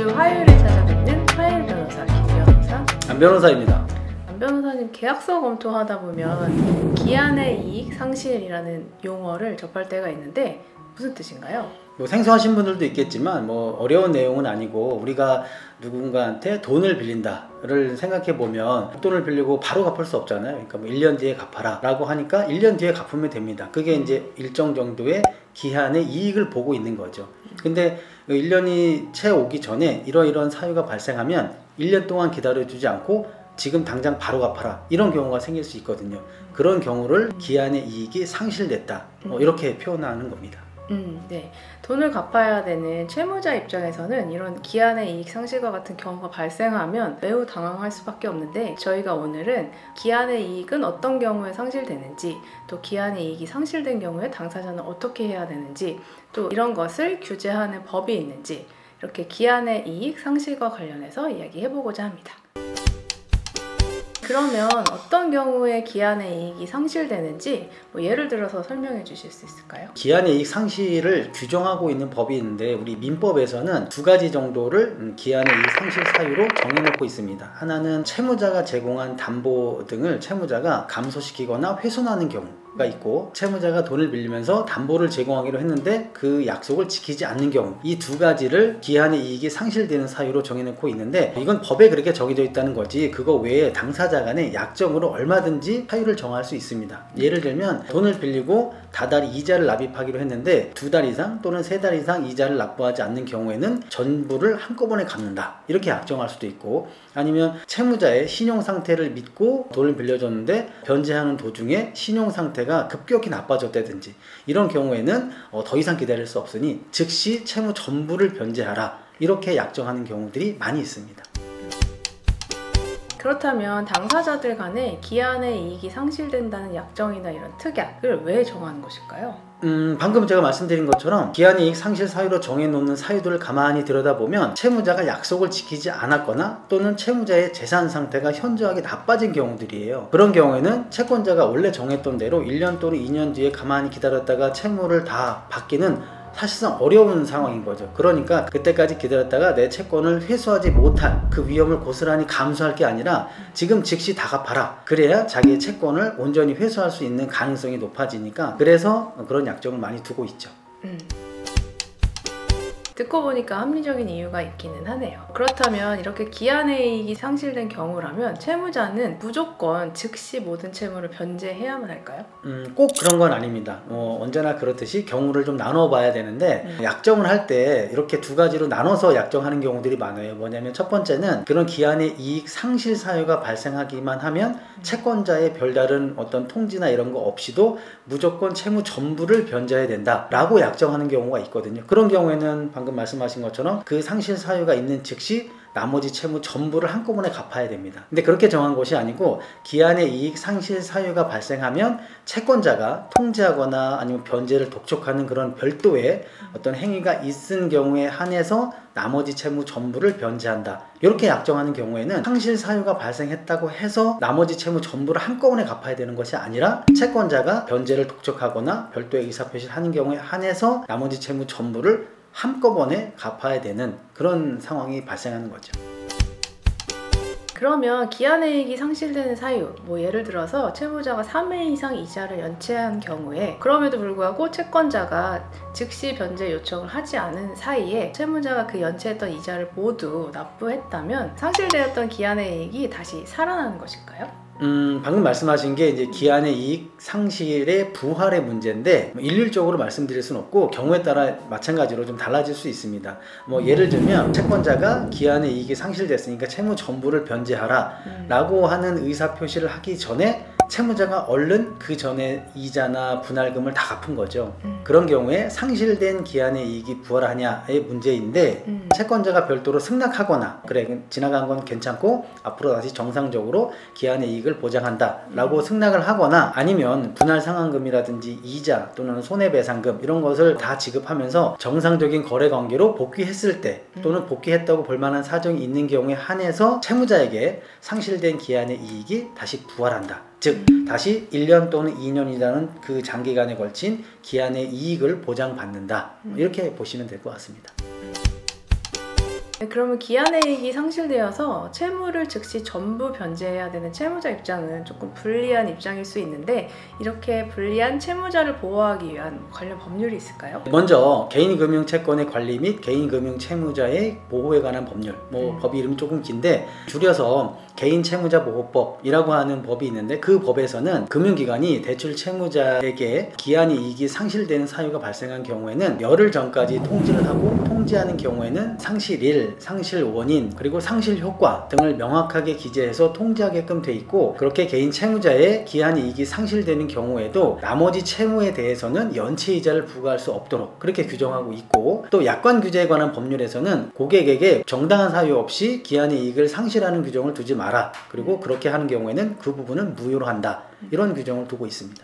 매주 화요일에 찾아뵙는 화요일 변호사 김변호사 안 변호사입니다. 안 변호사님, 계약서 검토하다 보면 기한의 이익 상실이라는 용어를 접할 때가 있는데 무슨 뜻인가요? 뭐 생소하신 분들도 있겠지만 뭐 어려운 내용은 아니고, 우리가 누군가한테 돈을 빌린다를 생각해 보면 돈을 빌리고 바로 갚을 수 없잖아요. 그러니까 뭐 1년 뒤에 갚아라 라고 하니까 1년 뒤에 갚으면 됩니다. 그게 이제 일정 정도의 기한의 이익을 보고 있는 거죠. 근데 1년이 채 오기 전에 이러이러한 사유가 발생하면 1년 동안 기다려주지 않고 지금 당장 바로 갚아라, 이런 경우가 생길 수 있거든요. 그런 경우를 기한의 이익이 상실됐다, 이렇게 표현하는 겁니다. 네. 돈을 갚아야 되는 채무자 입장에서는 이런 기한의 이익 상실과 같은 경우가 발생하면 매우 당황할 수밖에 없는데, 저희가 오늘은 기한의 이익은 어떤 경우에 상실되는지, 또 기한의 이익이 상실된 경우에 당사자는 어떻게 해야 되는지, 또 이런 것을 규제하는 법이 있는지, 이렇게 기한의 이익 상실과 관련해서 이야기해보고자 합니다. 그러면 어떤 경우에 기한의 이익이 상실되는지 예를 들어서 설명해 주실 수 있을까요? 기한의 이익 상실을 규정하고 있는 법이 있는데, 우리 민법에서는 두 가지 정도를 기한의 이익 상실 사유로 정해놓고 있습니다. 하나는 채무자가 제공한 담보 등을 채무자가 감소시키거나 훼손하는 경우가 있고, 채무자가 돈을 빌리면서 담보를 제공하기로 했는데 그 약속을 지키지 않는 경우, 이 두 가지를 기한의 이익이 상실되는 사유로 정해놓고 있는데, 이건 법에 그렇게 정해져 있다는 거지, 그거 외에 당사자 간에 약정으로 얼마든지 사유를 정할 수 있습니다. 예를 들면 돈을 빌리고 다달이 이자를 납입하기로 했는데 2달 이상 또는 3달 이상 이자를 납부하지 않는 경우에는 전부를 한꺼번에 갚는다, 이렇게 약정할 수도 있고, 아니면 채무자의 신용 상태를 믿고 돈을 빌려줬는데 변제하는 도중에 신용 상태가 급격히 나빠졌다든지, 이런 경우에는 더 이상 기다릴 수 없으니 즉시 채무 전부를 변제하라, 이렇게 약정하는 경우들이 많이 있습니다. 그렇다면 당사자들 간에 기한의 이익이 상실된다는 약정이나 이런 특약을 왜 정하는 것일까요? 방금 제가 말씀드린 것처럼 기한의 이익 상실 사유로 정해놓는 사유들을 가만히 들여다보면 채무자가 약속을 지키지 않았거나 또는 채무자의 재산 상태가 현저하게 나빠진 경우들이에요. 그런 경우에는 채권자가 원래 정했던 대로 1년 또는 2년 뒤에 가만히 기다렸다가 채무를 다 받기는 사실상 어려운 상황인 거죠. 그러니까 그때까지 기다렸다가 내 채권을 회수하지 못할 그 위험을 고스란히 감수할 게 아니라 지금 즉시 다 갚아라, 그래야 자기의 채권을 온전히 회수할 수 있는 가능성이 높아지니까, 그래서 그런 약정을 많이 두고 있죠. 듣고 보니까 합리적인 이유가 있기는 하네요. 그렇다면 이렇게 기한의 이익이 상실된 경우라면 채무자는 무조건 즉시 모든 채무를 변제해야만 할까요? 꼭 그런 건 아닙니다. 언제나 그렇듯이 경우를 좀 나눠봐야 되는데, 약정을 할 때 이렇게 두 가지로 나눠서 약정하는 경우들이 많아요. 뭐냐면 첫 번째는 그런 기한의 이익 상실 사유가 발생하기만 하면 채권자의 별다른 어떤 통지나 이런 거 없이도 무조건 채무 전부를 변제해야 된다 라고 약정하는 경우가 있거든요. 그런 경우에는 방금 말씀하신 것처럼 그 상실 사유가 있는 즉시 나머지 채무 전부를 한꺼번에 갚아야 됩니다. 근데 그렇게 정한 것이 아니고, 기한의 이익 상실 사유가 발생하면 채권자가 통지하거나 아니면 변제를 독촉하는 그런 별도의 어떤 행위가 있은 경우에 한해서 나머지 채무 전부를 변제한다, 이렇게 약정하는 경우에는 상실 사유가 발생했다고 해서 나머지 채무 전부를 한꺼번에 갚아야 되는 것이 아니라, 채권자가 변제를 독촉하거나 별도의 의사표시를 하는 경우에 한해서 나머지 채무 전부를 한꺼번에 갚아야 되는 그런 상황이 발생하는 거죠. 그러면 기한의 이익이 상실되는 사유, 예를 들어서 채무자가 3회 이상 이자를 연체한 경우에, 그럼에도 불구하고 채권자가 즉시 변제 요청을 하지 않은 사이에 채무자가 그 연체했던 이자를 모두 납부했다면 상실되었던 기한의 이익이 다시 살아나는 것일까요? 방금 말씀하신 게 이제 기한의 이익 상실의 부활의 문제인데, 일률적으로 말씀드릴 수는 없고 경우에 따라 마찬가지로 좀 달라질 수 있습니다. 예를 들면 채권자가 기한의 이익이 상실됐으니까 채무 전부를 변제하라 라고 하는 의사표시를 하기 전에 채무자가 얼른 그 전에 이자나 분할금을 다 갚은 거죠. 그런 경우에 상실된 기한의 이익이 부활하냐의 문제인데, 채권자가 별도로 승낙하거나 그래 지나간 건 괜찮고 앞으로 다시 정상적으로 기한의 이익을 보장한다 라고 승낙을 하거나, 아니면 분할 상환금이라든지 이자 또는 손해배상금 이런 것을 다 지급하면서 정상적인 거래 관계로 복귀했을 때, 또는 복귀했다고 볼만한 사정이 있는 경우에 한해서 채무자에게 상실된 기한의 이익이 다시 부활한다, 즉 다시 1년 또는 2년이라는 그 장기간에 걸친 기한의 이익을 보장받는다, 이렇게 보시면 될 것 같습니다. 네, 그러면 기한의 이익이 상실되어서 채무를 즉시 전부 변제해야 되는 채무자 입장은 조금 불리한 입장일 수 있는데 이렇게 불리한 채무자를 보호하기 위한 관련 법률이 있을까요? 먼저 개인금융채권의 관리 및 개인금융채무자의 보호에 관한 법률, 법이 이름이 조금 긴데 줄여서 개인채무자보호법이라고 하는 법이 있는데 그 법에서는 금융기관이 대출 채무자에게 기한의 이익이 상실되는 사유가 발생한 경우에는 열흘 전까지 통지를 하고 통지하는 경우에는 상실일, 상실 원인, 그리고 상실 효과 등을 명확하게 기재해서 통지하게끔 돼 있고 그렇게 개인 채무자의 기한의 이익이 상실되는 경우에도 나머지 채무에 대해서는 연체이자를 부과할 수 없도록 그렇게 규정하고 있고 또 약관 규제에 관한 법률에서는 고객에게 정당한 사유 없이 기한의 이익을 상실하는 규정을 두지 마라. 그리고 그렇게 하는 경우에는 그 부분은 무효로 한다. 이런 규정을 두고 있습니다.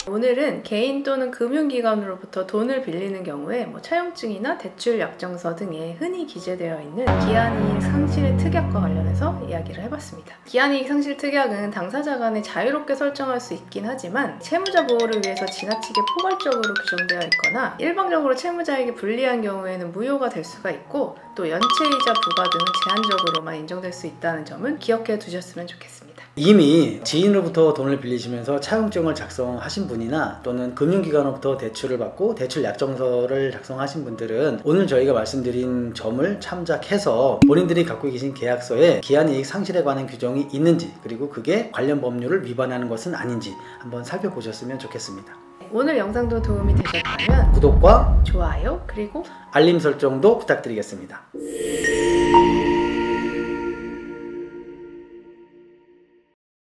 오늘은 개인 또는 금융기관으로부터 돈을 빌리는 경우에 차용증이나 대출 약정서 등에 흔히 기재되어 있는 기한이익 상실의 특약과 관련해서 이야기를 해봤습니다. 기한이익 상실 특약은 당사자 간에 자유롭게 설정할 수 있긴 하지만 채무자 보호를 위해서 지나치게 포괄적으로 규정되어 있거나 일방적으로 채무자에게 불리한 경우에는 무효가 될 수가 있고 또 연체이자 부과 등은 제한적으로만 인정될 수 있다는 점은 기억해 두셨으면 좋겠습니다. 이미 지인으로부터 돈을 빌리시면서 차용증을 작성하신 분이나 또는 금융기관으로부터 대출을 받고 대출 약정서를 작성하신 분들은 오늘 저희가 말씀드린 점을 참작해서 본인들이 갖고 계신 계약서에 기한이익 상실에 관한 규정이 있는지 그리고 그게 관련 법률을 위반하는 것은 아닌지 한번 살펴보셨으면 좋겠습니다. 오늘 영상도 도움이 되셨다면 구독과 좋아요 그리고 알림 설정도 부탁드리겠습니다.